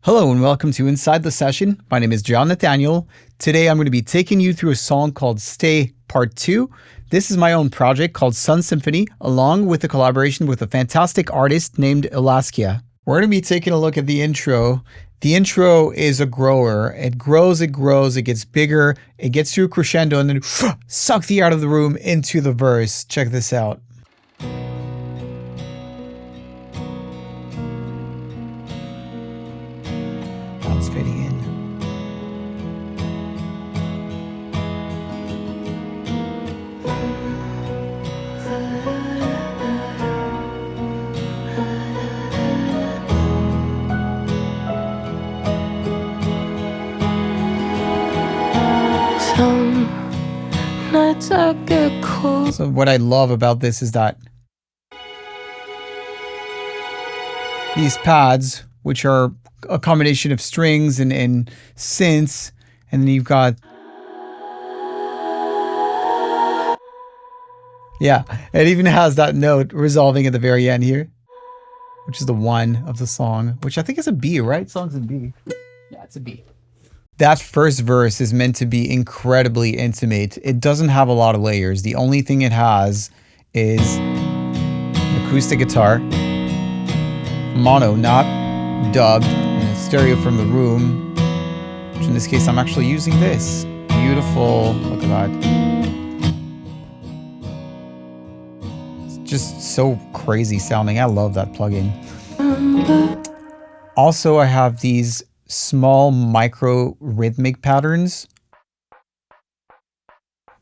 Hello and welcome to Inside the Session. My name is John Nathaniel. Today I'm going to be taking you through a song called Stay Part 2. This is my own project called Symphony, along with a collaboration with a fantastic artist named Elaskia. We're going to be taking a look at the intro. The intro is a grower. It grows, it gets bigger, it gets to a crescendo, and then suck the air out of the room into the verse. Check this out. That's fading in. Some nights I get cold. So what I love about this is that these pads, which are a combination of strings and synths, and then you've got, yeah, it even has that note resolving at the very end here, which is the one of the song, which I think is a B, right? Song's in B. Yeah, it's a B. That first verse is meant to be incredibly intimate. It doesn't have a lot of layers. The only thing it has is an acoustic guitar, mono, not dubbed, and a stereo from the room, which in this case I'm actually using this. Beautiful, look at that. It's just so crazy sounding. I love that plugin. Also, I have these small micro rhythmic patterns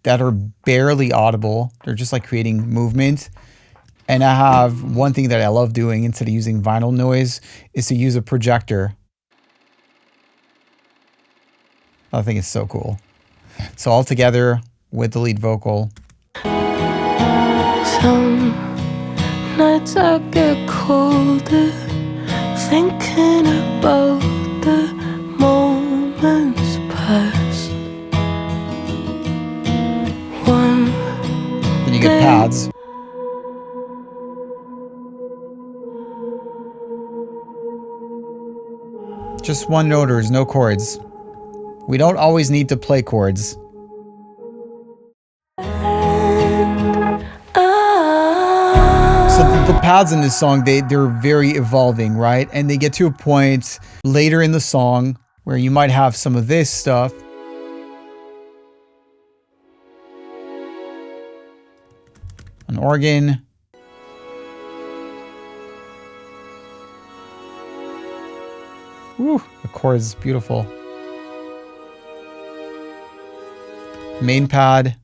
that are barely audible. They're just like creating movement. And I have one thing that I love doing instead of using vinyl noise is to use a projector. I think it's so cool. So all together with the lead vocal. Some nights I get colder, thinking about the moments past. Then you get pads. Just one noters, no chords. We don't always need to play chords. So the pads in this song, they're very evolving, right? And they get to a point later in the song where you might have some of this stuff. An organ. Woo, the chord's beautiful. Main pad.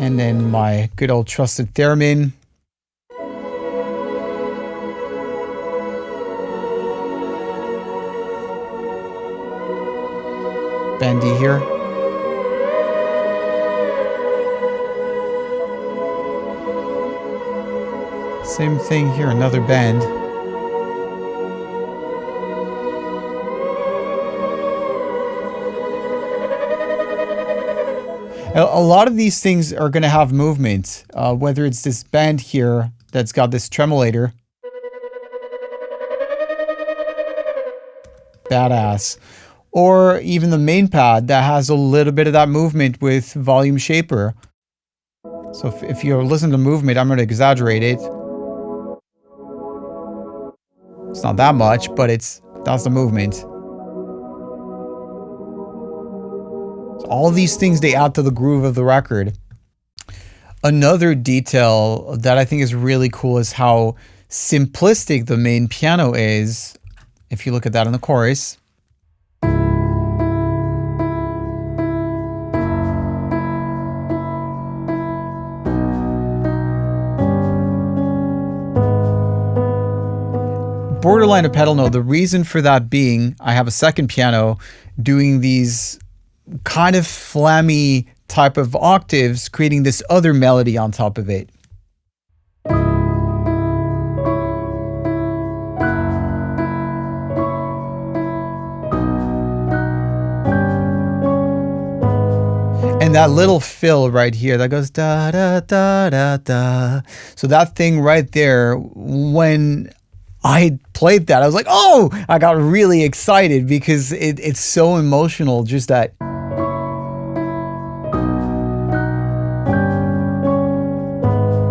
And then my good old trusted theremin. Bendy here. Same thing here, another bend. A lot of these things are going to have movement, whether it's this bend here that's got this tremolator. Badass. Or even the main pad that has a little bit of that movement with volume shaper. So if you're listening to movement, I'm going to exaggerate it. It's not that much, but that's the movement. So all these things, they add to the groove of the record. Another detail that I think is really cool is how simplistic the main piano is. If you look at that in the chorus. Borderline a pedal note. The reason for that being, I have a second piano doing these kind of flammy type of octaves, creating this other melody on top of it. And that little fill right here that goes da da da da da. So that thing right there, when I played that, I was like, oh, I got really excited because it's so emotional. Just that.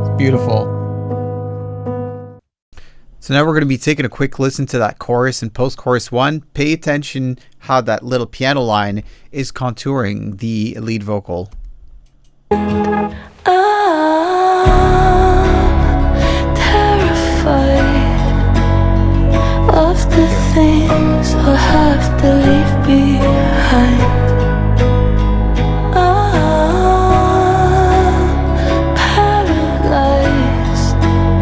It's beautiful. So now we're going to be taking a quick listen to that chorus and post-chorus 1. Pay attention how that little piano line is contouring the lead vocal. I'm terrified of the things I'll have to leave behind. I'm paralyzed.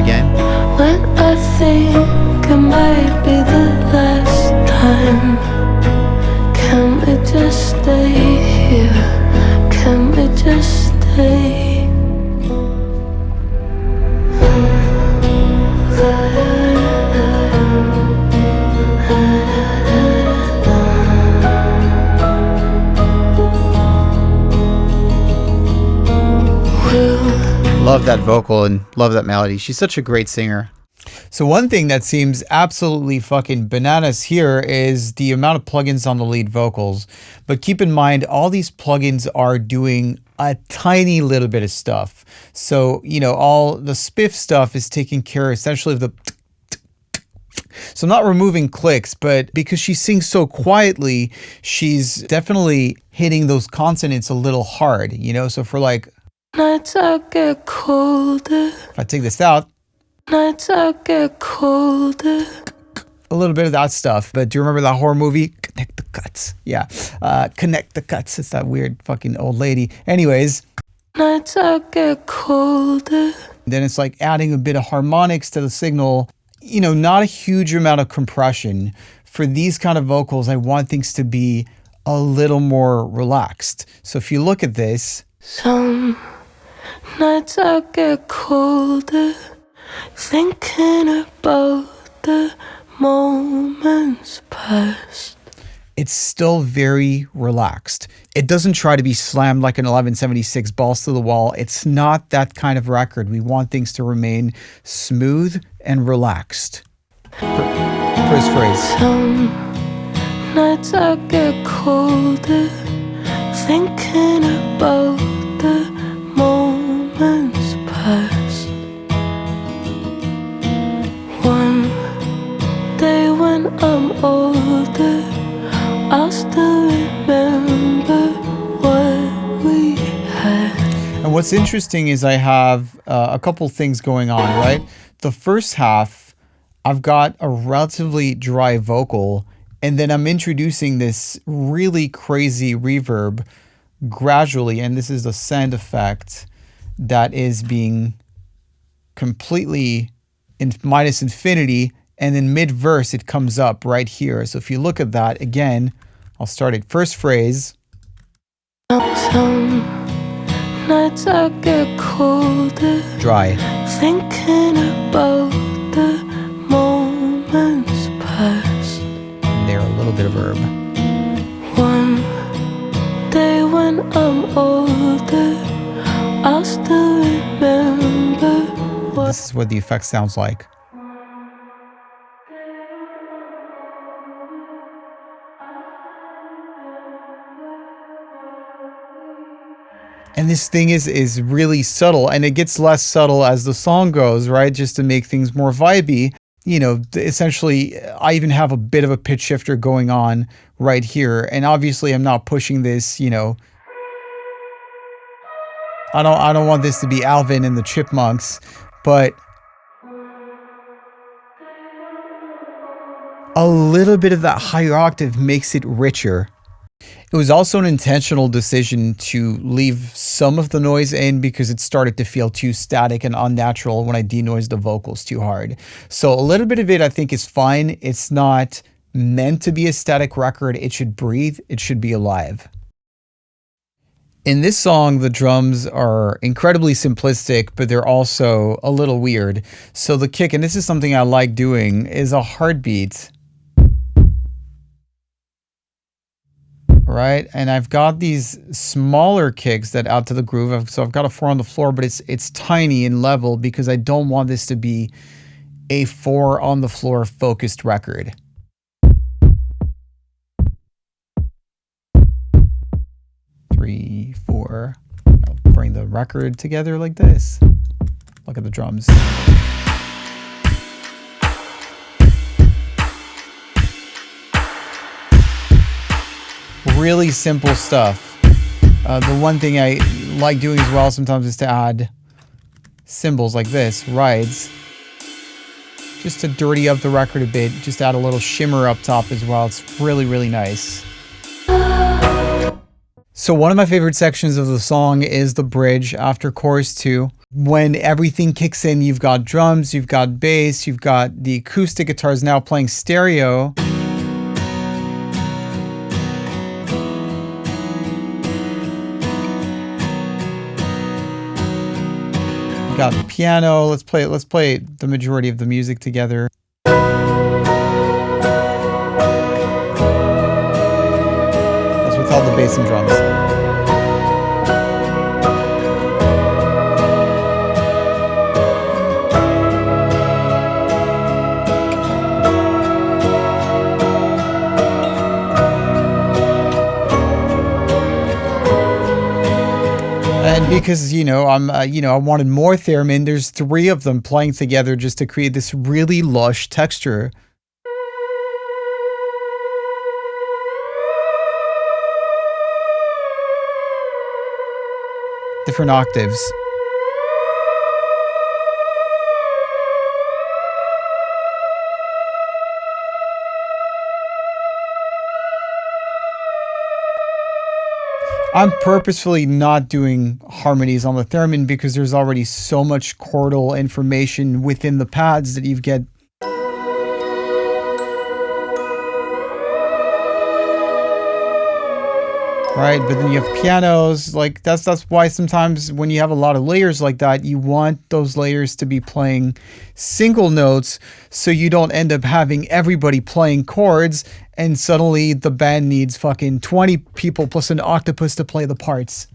Again. When I think it might be the last time. Can we just stay here? Can we just stay? Love that vocal and love that melody. She's such a great singer. So one thing that seems absolutely fucking bananas here is the amount of plugins on the lead vocals. But keep in mind, all these plugins are doing a tiny little bit of stuff. So, you know, all the spiff stuff is taking care essentially of the... So I'm not removing clicks, but because she sings so quietly, she's definitely hitting those consonants a little hard, you know? So for like... Nights I get colder. If I take this out... Nights I get colder. A little bit of that stuff. But do you remember that horror movie? Connect the Cuts. Yeah. Connect the Cuts. It's that weird fucking old lady. Anyways. Nights I get colder. Then it's like adding a bit of harmonics to the signal. You know, not a huge amount of compression. For these kind of vocals, I want things to be a little more relaxed. So if you look at this. Some nights I get colder. Thinking about the moments past. It's still very relaxed. It doesn't try to be slammed like an 1176 balls to the wall. It's not that kind of record. We want things to remain smooth and relaxed. First phrase. Some nights I get colder. Thinking about the moments past. One day when I'm older, I'll still remember what we had. And what's interesting is I have a couple things going on, right? The first half, I've got a relatively dry vocal, and then I'm introducing this really crazy reverb gradually, and this is the send effect that is being completely in minus infinity, and then mid-verse it comes up right here. So if you look at that again, I'll start it. First phrase. Some nights I get colder. Dry. Thinking about the moments past. And there, a little bit of verb. One day when I'm older, I'll still remember. This is what the effect sounds like. And this thing is really subtle, and it gets less subtle as the song goes, right? Just to make things more vibey. You know, essentially, I even have a bit of a pitch shifter going on right here. And obviously, I'm not pushing this, you know. I don't want this to be Alvin and the Chipmunks, but a little bit of that higher octave makes it richer. It was also an intentional decision to leave some of the noise in because it started to feel too static and unnatural when I denoised the vocals too hard. So a little bit of it I think is fine. It's not meant to be a static record. It should breathe. It should be alive. In this song, the drums are incredibly simplistic, but they're also a little weird. So the kick, and this is something I like doing, is a heartbeat. right? And I've got these smaller kicks that add to the groove. So I've got a 4 on the floor, but it's tiny and level because I don't want this to be a 4 on the floor focused record. Three, 4. I'll bring the record together like this. Look at the drums. Really simple stuff. The one thing I like doing as well sometimes is to add cymbals like this, rides, just to dirty up the record a bit, just add a little shimmer up top as well. It's really, really nice. So one of my favorite sections of the song is the bridge after chorus 2. When everything kicks in, you've got drums, you've got bass, you've got the acoustic guitars now playing stereo. Got the piano. Let's play the majority of the music together. That's without the bass and drums. And because, I wanted more theremin, there's 3 of them playing together just to create this really lush texture. Different octaves. I'm purposefully not doing harmonies on the theremin because there's already so much chordal information within the pads that you get. Right, but then you have pianos, like that's why sometimes when you have a lot of layers like that, you want those layers to be playing single notes so you don't end up having everybody playing chords and suddenly the band needs fucking 20 people plus an octopus to play the parts.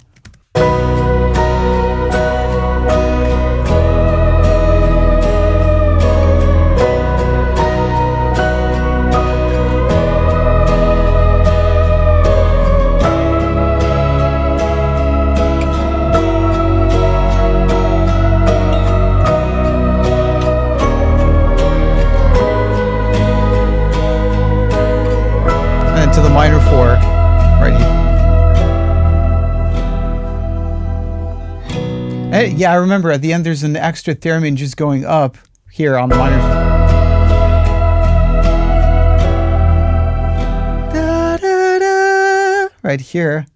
To the minor 4 right here. And yeah, I remember at the end there's an extra theremin just going up here on the minor 4. Da, da, da, right here.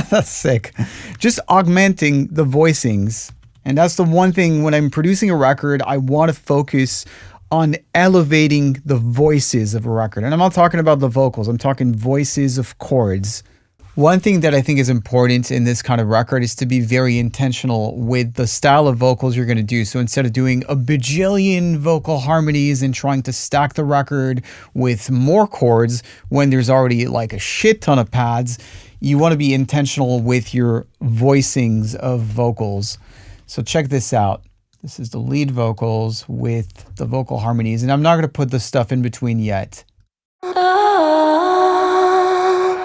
That's sick. Just augmenting the voicings. And that's the one thing when I'm producing a record, I want to focus on elevating the voices of a record. And I'm not talking about the vocals, I'm talking voices of chords. One thing that I think is important in this kind of record is to be very intentional with the style of vocals you're going to do. So instead of doing a bajillion vocal harmonies and trying to stack the record with more chords when there's already like a shit ton of pads, you want to be intentional with your voicings of vocals. So check this out. This is the lead vocals with the vocal harmonies, and I'm not going to put the stuff in between yet. I'm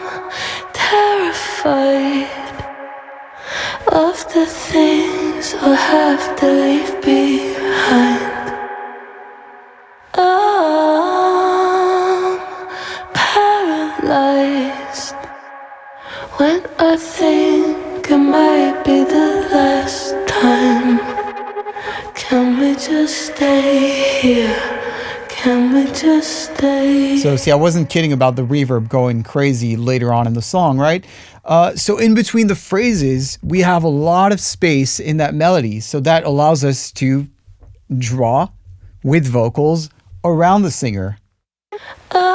terrified of the things I'll have to leave behind. I'm paralyzed when I think it might be the last time. Can we just stay here? Can we just stay? So see, I wasn't kidding about the reverb going crazy later on in the song, right? So in between the phrases, we have a lot of space in that melody. So that allows us to draw with vocals around the singer. I'm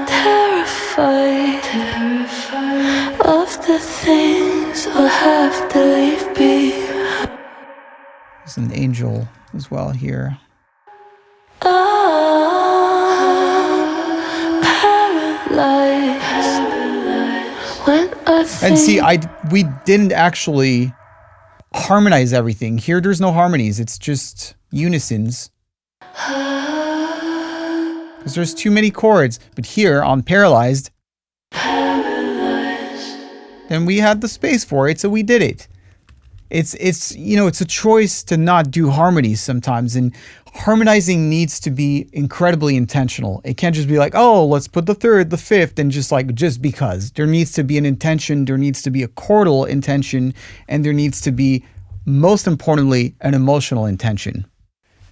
terrified of the things I'll have to leave behind. There's an angel as well here. face. When I And see, think we didn't actually harmonize everything. Here, there's no harmonies. It's just unisons. Because there's too many chords. But here, on Paralyzed, then we had the space for it, so we did it. It's you know, it's a choice to not do harmonies sometimes, and harmonizing needs to be incredibly intentional. It can't just be like, oh, let's put the third, the fifth, and just because. There needs to be an intention, there needs to be a chordal intention, and there needs to be, most importantly, an emotional intention.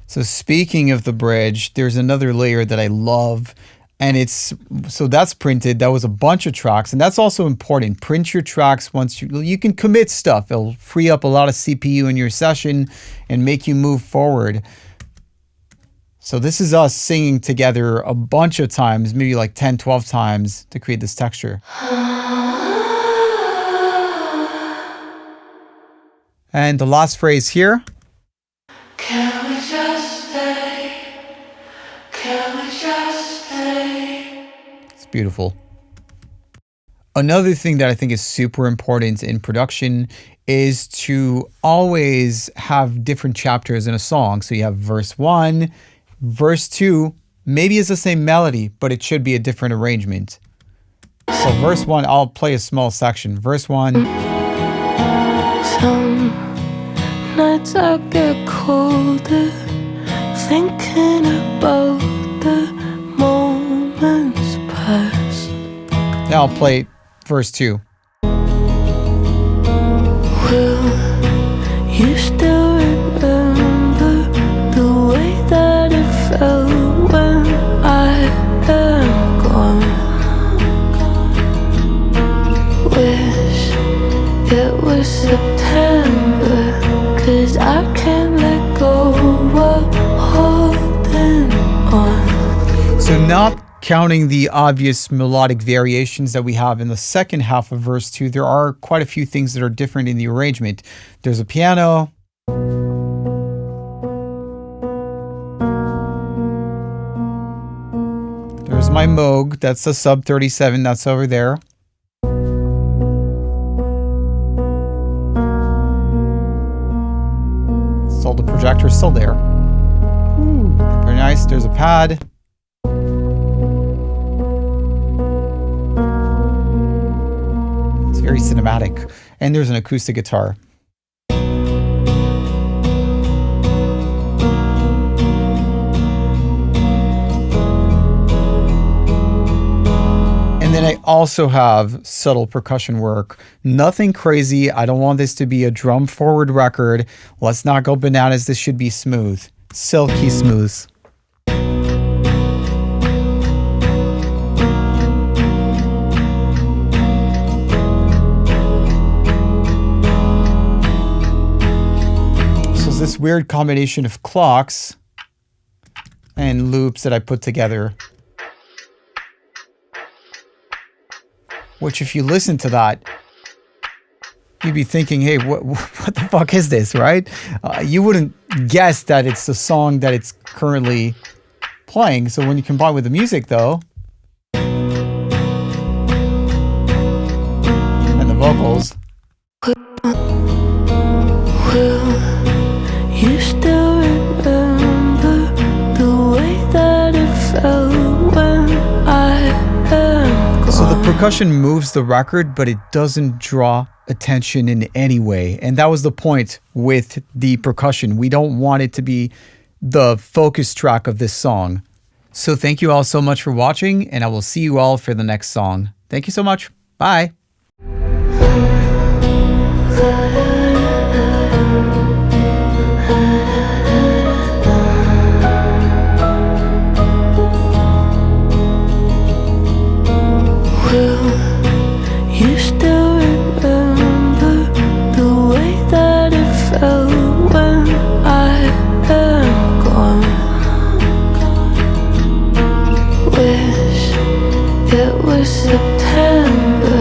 So speaking of the bridge, there's another layer that I love, and that's printed. That was a bunch of tracks, and that's also important. Print your tracks once you can commit stuff. It'll free up a lot of CPU in your session and make you move forward. So this is us singing together a bunch of times, maybe like 10, 12 times to create this texture. And the last phrase here. can we just stay? Can we just stay? It's beautiful. Another thing that I think is super important in production is to always have different chapters in a song. So you have verse 1, verse 2, maybe it's the same melody, but it should be a different arrangement. So verse 1, I'll play a small section. Verse 1. Some nights I get colder, thinking about the moments past. Now I'll play verse 2. Will you still remember the way that it felt when I am gone? Wish it was September, 'cause I can't let go of holding on. So not counting the obvious melodic variations that we have in the second half of verse 2, there are quite a few things that are different in the arrangement. There's a piano. There's my Moog, that's the sub 37, that's over there. Still, the projector's still there. Ooh, very nice. There's a pad. It's very cinematic. And there's an acoustic guitar. And then I also have subtle percussion work. Nothing crazy. I don't want this to be a drum forward record. Let's not go bananas. This should be smooth. Silky smooth. So this weird combination of clocks and loops that I put together. Which, if you listen to that, you'd be thinking, hey, what the fuck is this, right? You wouldn't guess that it's the song that it's currently playing. So when you combine with the music, though, and the vocals. Will you still remember the way that it felt when I am gone? So the percussion moves the record, but it doesn't draw attention in any way. And that was the point with the percussion. We don't want it to be the focus track of this song. So thank you all so much for watching, and I will see you all for the next song. Thank you so much. Bye. Will you still remember the way that it felt when I am gone? Wish it was September,